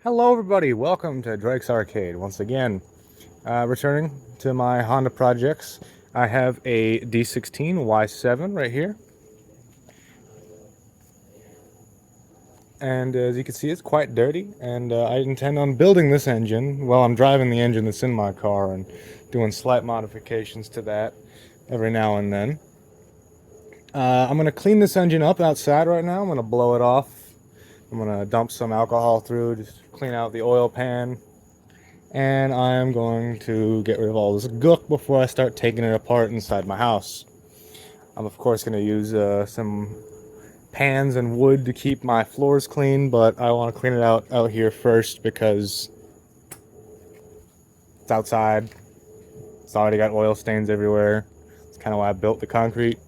Hello everybody, welcome to Drake's Arcade. Once again, returning to my Honda projects. I have a D16 Y7 right here. And as you can see, it's quite dirty, and I intend on building this engine while I'm driving the engine that's in my car and doing slight modifications to that every now and then. I'm going to clean this engine up outside right now. I'm going to blow it off. I'm going to dump some alcohol through, just clean out the oil pan. And I'm going to get rid of all this gook before I start taking it apart inside my house. I'm of course going to use some pans and wood to keep my floors clean, but I want to clean it out here first because it's outside. It's already got oil stains everywhere. It's kind of why I built the concrete.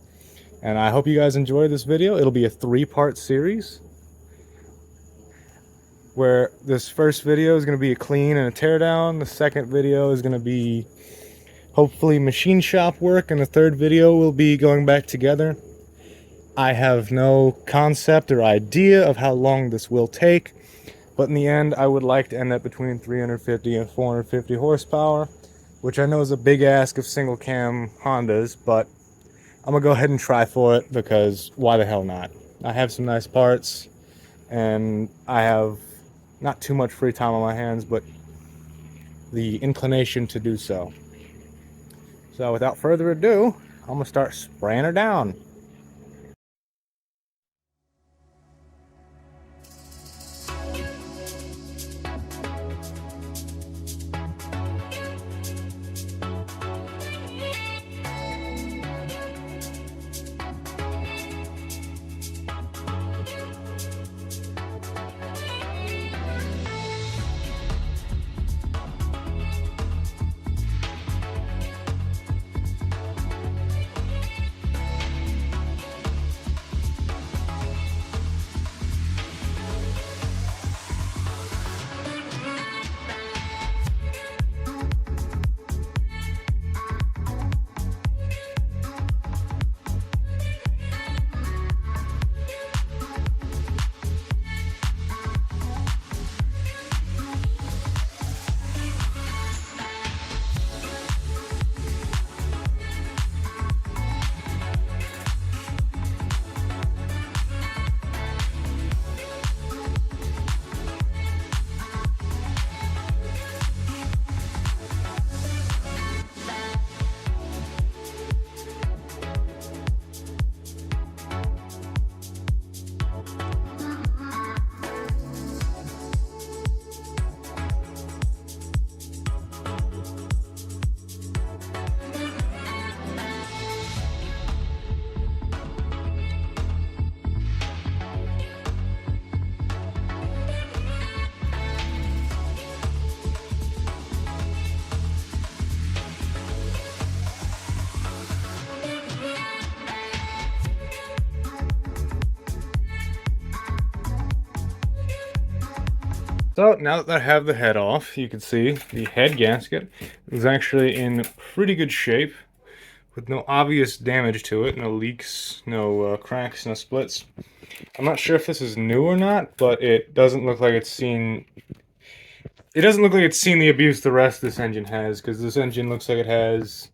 And I hope you guys enjoy this video. It'll be a 3-part series, where this first video is going to be a clean and a teardown. The second video is going to be hopefully machine shop work, and the third video will be going back together. I have no concept or idea of how long this will take, but in the end I would like to end up between 350 and 450 horsepower, which I know is a big ask of single cam Hondas, but I'm gonna go ahead and try for it because why the hell not? I have some nice parts and I have not too much free time on my hands, but the inclination to do so. So without further ado, I'm gonna start spraying her down. So now that I have the head off, you can see the head gasket is actually in pretty good shape with no obvious damage to it, no leaks, no cracks, no splits. I'm not sure if this is new or not, but it doesn't look like it's seen the abuse the rest of this engine has, because this engine looks like it has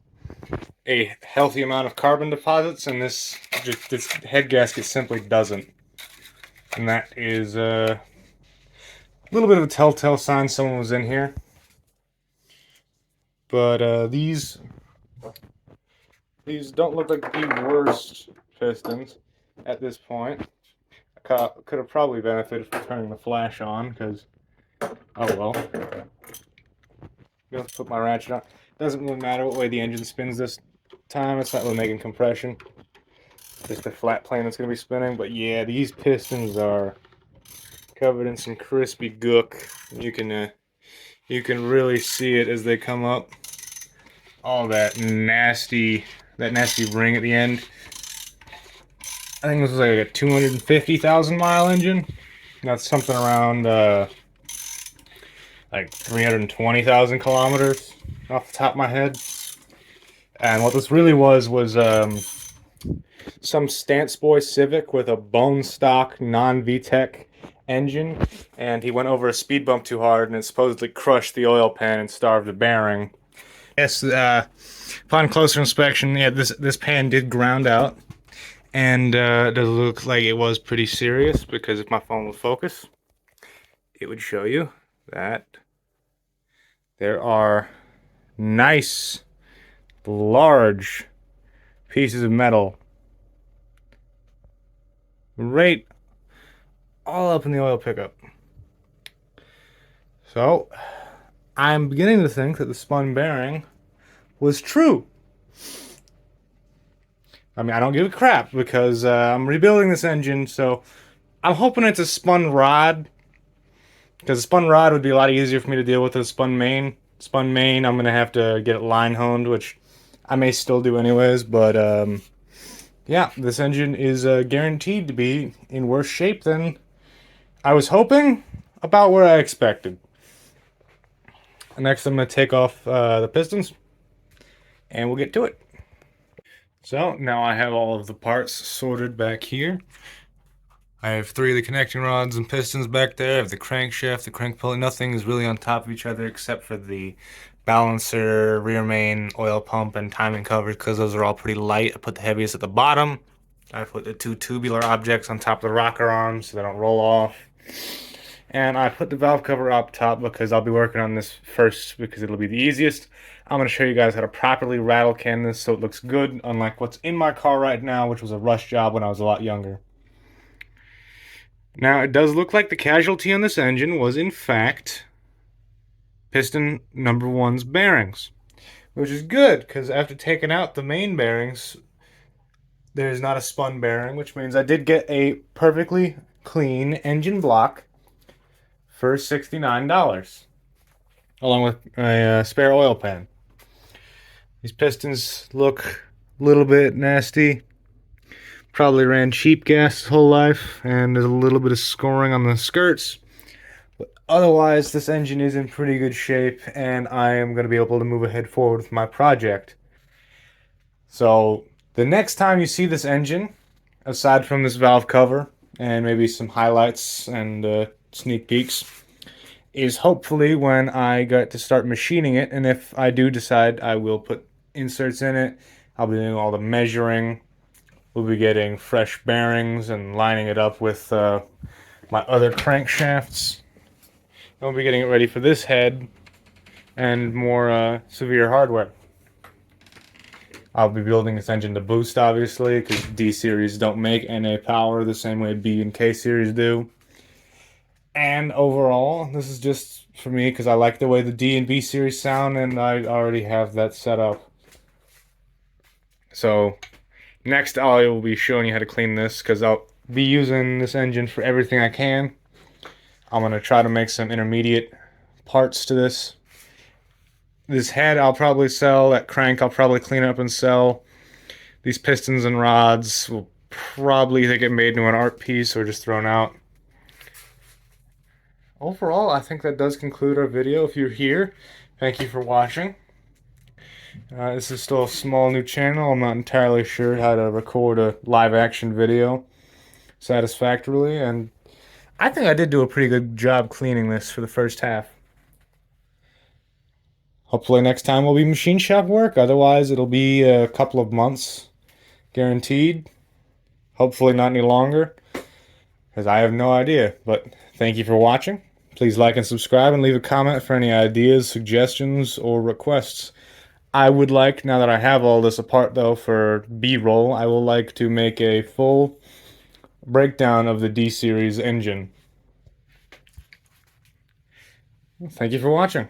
a healthy amount of carbon deposits, and this head gasket simply doesn't. And that is little bit of a telltale sign someone was in here. But these don't look like the worst pistons at this point. I could have probably benefited from turning the flash on, because, oh well. Let's put my ratchet on. Doesn't really matter what way the engine spins this time. It's not really making compression. Just a flat plane that's going to be spinning. But yeah, these pistons are covered in some crispy gook. You can really see it as they come up. All that nasty ring at the end. I think this is like a 250,000 mile engine. That's something around like 320,000 kilometers off the top of my head. And what this really was some Stance Boy Civic with a bone stock non-VTEC engine, and he went over a speed bump too hard, and it supposedly crushed the oil pan and starved the bearing. Yes, upon closer inspection, yeah, this pan did ground out, and it does look like it was pretty serious, because if my phone would focus, it would show you that there are nice, large pieces of metal right all up in the oil pickup. So, I'm beginning to think that the spun bearing was true. I mean, I don't give a crap because I'm rebuilding this engine, so I'm hoping it's a spun rod, because a spun rod would be a lot easier for me to deal with than a spun main. Spun main, I'm going to have to get it line honed, which I may still do anyways, but yeah, this engine is guaranteed to be in worse shape than I was hoping, about where I expected. Next, I'm going to take off the pistons, and we'll get to it. So now I have all of the parts sorted back here. I have 3 of the connecting rods and pistons back there. I have the crankshaft, the crank pulley. Nothing is really on top of each other except for the balancer, rear main, oil pump, and timing covers, because those are all pretty light. I put the heaviest at the bottom. I put the 2 tubular objects on top of the rocker arms so they don't roll off. And I put the valve cover up top because I'll be working on this first because it'll be the easiest. I'm going to show you guys how to properly rattle can this so it looks good, unlike what's in my car right now, which was a rush job when I was a lot younger. Now, it does look like the casualty on this engine was, in fact, piston number 1's bearings, which is good because after taking out the main bearings, there's not a spun bearing, which means I did get a perfectly clean engine block for $69, along with a spare oil pan. These pistons look a little bit nasty. Probably ran cheap gas his whole life, and there's a little bit of scoring on the skirts. But otherwise, this engine is in pretty good shape, and I am going to be able to move ahead forward with my project. So, the next time you see this engine, aside from this valve cover, and maybe some highlights and sneak peeks, is hopefully when I get to start machining it, and if I do decide I will put inserts in it, I'll be doing all the measuring. We'll be getting fresh bearings and lining it up with my other crankshafts. And we'll be getting it ready for this head and more severe hardware. I'll be building this engine to boost, obviously, because D series don't make NA power the same way B and K series do. And overall, this is just for me because I like the way the D and B series sound, and I already have that set up. So next, I will be showing you how to clean this because I'll be using this engine for everything I can. I'm going to try to make some intermediate parts to this. This head I'll probably sell. That crank I'll probably clean up and sell. These pistons and rods will probably either get made into an art piece or just thrown out. Overall, I think that does conclude our video. If you're here, thank you for watching. This is still a small new channel. I'm not entirely sure how to record a live action video satisfactorily, and I think I did do a pretty good job cleaning this for the first half. Hopefully next time will be machine shop work. Otherwise, it'll be a couple of months guaranteed. Hopefully not any longer, because I have no idea. But thank you for watching. Please like and subscribe and leave a comment for any ideas, suggestions, or requests. I would like, now that I have all this apart though for B-roll, I will like to make a full breakdown of the D-Series engine. Thank you for watching.